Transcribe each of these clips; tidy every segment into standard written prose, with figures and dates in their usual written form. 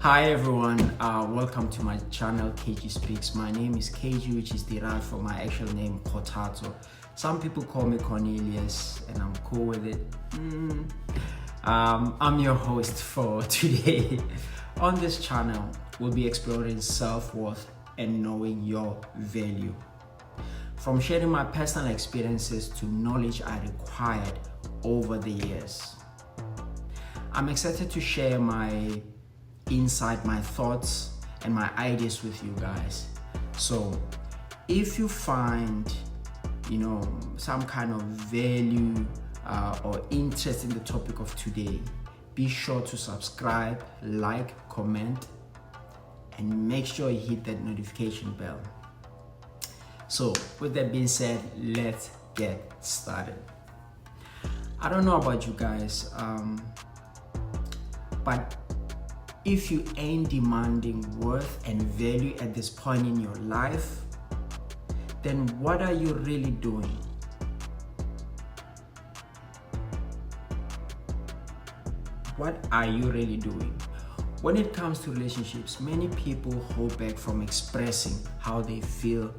Hi everyone, welcome to my channel KG Speaks. My name is KG, which is derived from my actual name Potato. Some people call me Cornelius and I'm cool with it. I'm your host for today. On this channel, we'll be exploring self-worth and knowing your value. From sharing my personal experiences to knowledge I acquired over the years. I'm excited to share my insight, my thoughts and my ideas with you guys. So if you find some kind of value or interest in the topic of today, be sure to subscribe, like, comment, and make sure you hit that notification bell. So with that being said, let's get started. I don't know about you guys, but if you ain't demanding worth and value at this point in your life, then what are you really doing? What are you really doing? When it comes to relationships, many people hold back from expressing how they feel.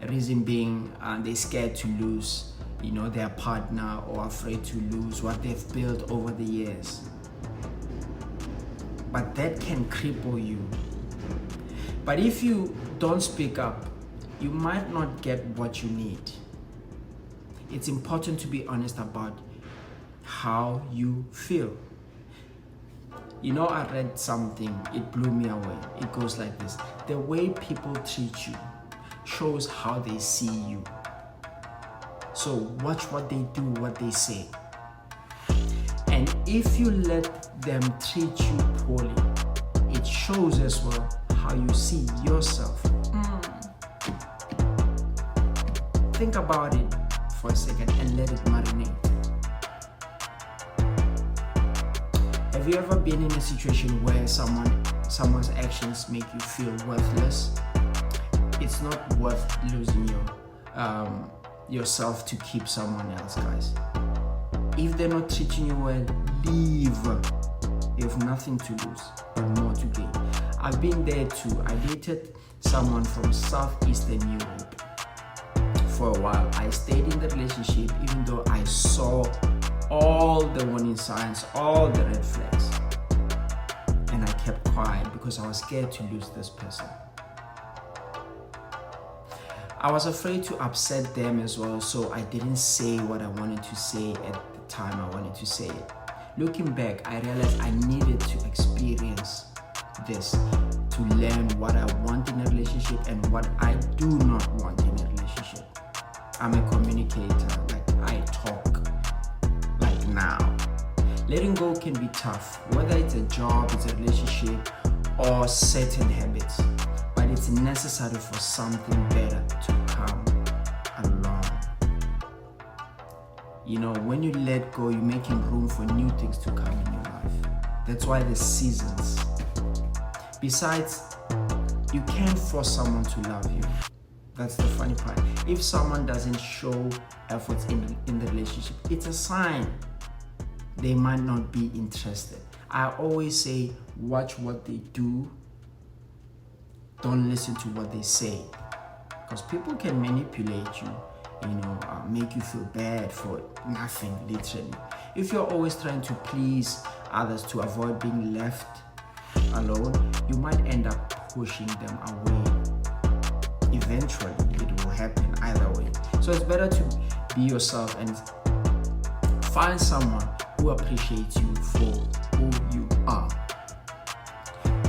Reason being, they're scared to lose, their partner, or afraid to lose what they've built over the years. But that can cripple you. But if you don't speak up, you might not get what you need. It's important to be honest about how you feel. I read something, it blew me away. It goes like this: the way people treat you shows how they see you. So watch what they do, what they say. And if you let them treat you poorly, it shows as well how you see yourself. Think about it for a second and let it marinate. Have you ever been in a situation where someone's actions make you feel worthless? It's not worth losing yourself to keep someone else, guys. If they're not treating you well, leave. You have nothing to lose, but more to gain. I've been there too. I dated someone from Southeastern Europe for a while. I stayed in the relationship even though I saw all the warning signs, all the red flags. And I kept quiet because I was scared to lose this person. I was afraid to upset them as well, so I didn't say what I wanted to say at the time I wanted to say it. Looking back, I realized I needed to experience this to learn what I want in a relationship and what I do not want in a relationship. I'm a communicator, I talk now. Letting go can be tough, whether it's a job, it's a relationship, or certain habits, but it's necessary for something better to come along. When you let go, you're making room for new things to come in your life. That's why the seasons. Besides, you can't force someone to love you. That's the funny part. If someone doesn't show efforts in the relationship, it's a sign they might not be interested. I always say, watch what they do. Don't listen to what they say. Because people can manipulate you, make you feel bad for nothing, literally. If you're always trying to please others to avoid being left alone, you might end up pushing them away. Eventually, it will happen either way. So it's better to be yourself and find someone who appreciates you for who you are.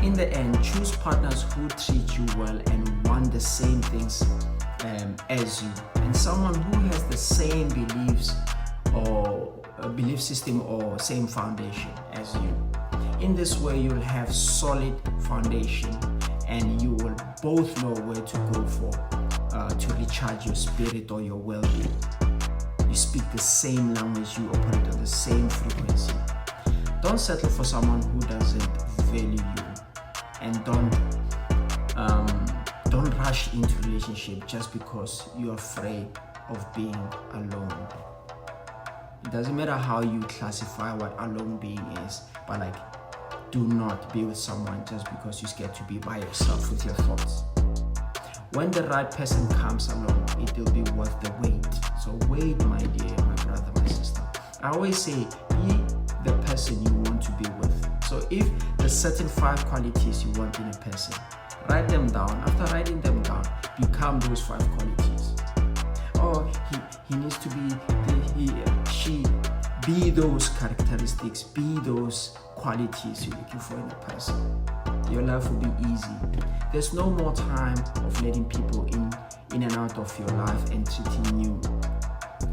In the end, choose partners who treat you well and want the same things as you, and someone who has the same beliefs or belief system or same foundation as you. In this way, you'll have solid foundation and you will both know where to go for to recharge your spirit or your well-being. You speak the same language, you operate on the same frequency. Don't settle for someone who doesn't value you, and don't rush into relationship just because you're afraid of being alone. It doesn't matter how you classify what alone being is, but Do not be with someone just because you're scared to be by yourself with your thoughts. When the right person comes along, it will be worth the wait. So wait, my dear, my brother, my sister. I always say, be the person you want to be with. So if there's certain 5 qualities you want in a person, write them down. After writing them down, become those 5 qualities. Or he needs to be, she, be those characteristics, be those qualities you're looking for in a person. Your life will be easy. There's no more time of letting people in and out of your life and treating you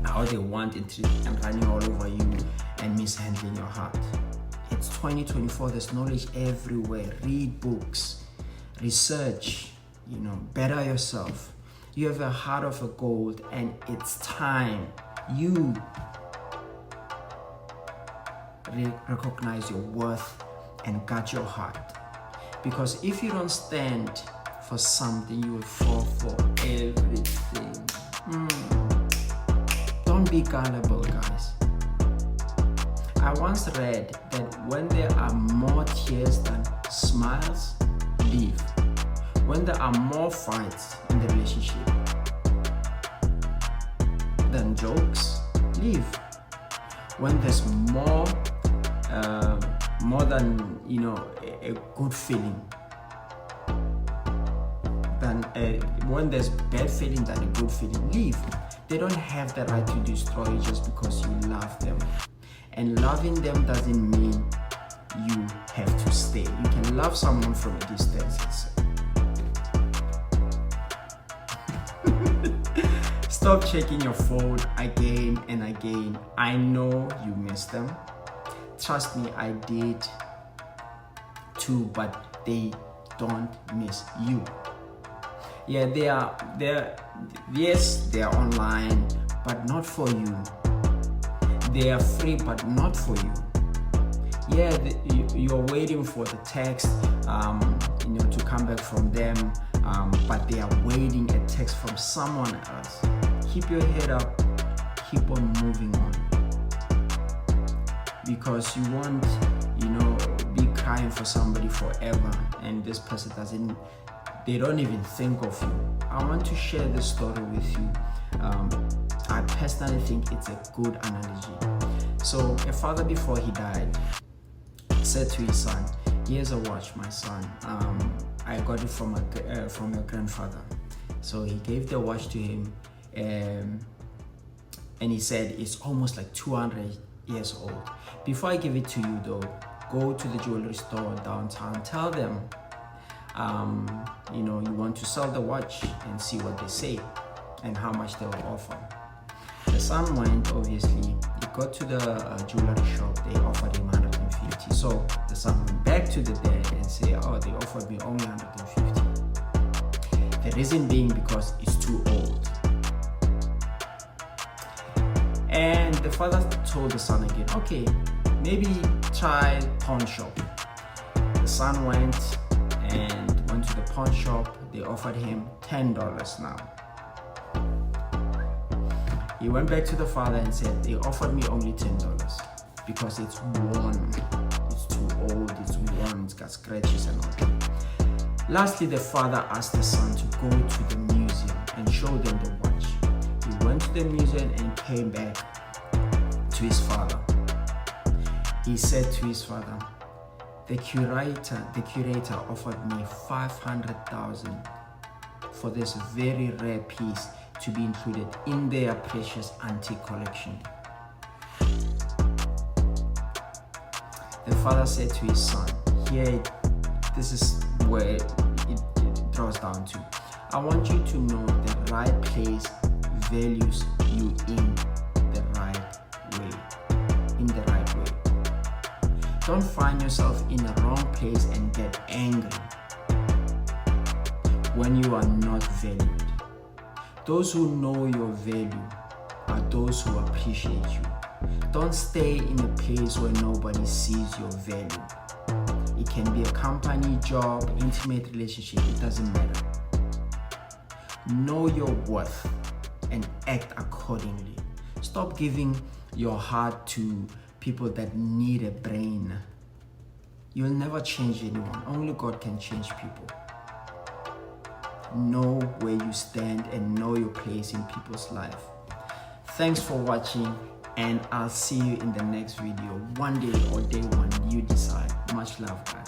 how they want and running all over you and mishandling your heart. It's 2024. There's knowledge everywhere. Read books, research, better yourself. You have a heart of a gold, and it's time you recognize your worth and guard your heart. Because if you don't stand for something, you will fall for everything. Don't be gullible, guys. I once read that when there are more tears than smiles, leave. When there are more fights in the relationship than jokes, leave. When there's more than a good feeling than when there's bad feeling than a good feeling, leave. They don't have the right to destroy you just because you love them. And loving them doesn't mean you have to stay. You can love someone from a distance. Stop checking your phone again and again. I know you miss them. Trust me, I did too, but they don't miss you. Yeah, they are online, but not for you. They are free, but not for you. Yeah, you're waiting for the text, to come back from them, but they are waiting a text from someone else. Keep your head up, keep on moving on, because you won't, be crying for somebody forever, and this person they don't even think of you. I want to share this story with you. I personally think it's a good analogy. So a father, before he died, said to his son, "Here's a watch, my son. I got it from your grandfather." So he gave the watch to him, and he said it's almost like 200 years old. "Before I give it to you, though, go to the jewelry store downtown. Tell them, you want to sell the watch, and see what they say and how much they will offer." The son went, obviously. He got to the jewelry shop. They offered him 150. So the son went back to the dad and said, "Oh, they offered me only 150. The reason being because it's too old." And the father told the son again, "Okay, maybe try pawn shop." The son went to the pawn shop. They offered him $10 now. He went back to the father and said, "They offered me only $10 because it's worn. It's too old, it's worn, it's got scratches and all." Lastly, the father asked the son to go to the museum and show them the watch. He went to the museum and came back to his father. He said to his father, the curator offered me $500,000 for this very rare piece to be included in their precious antique collection." The father said to his son, this is where it draws down to. "I want you to know the right place values you in the right way. Don't find yourself in the wrong place and get angry when you are not valued. Those who know your value are those who appreciate you. Don't stay in a place where nobody sees your value. It can be a company, job, intimate relationship, it doesn't matter. Know your worth and act accordingly. Stop giving your heart to people that need a brain. You'll never change anyone. Only God can change people. Know where you stand and know your place in people's life. Thanks for watching, and I'll see you in the next video. One day or day one, you decide. Much love, guys.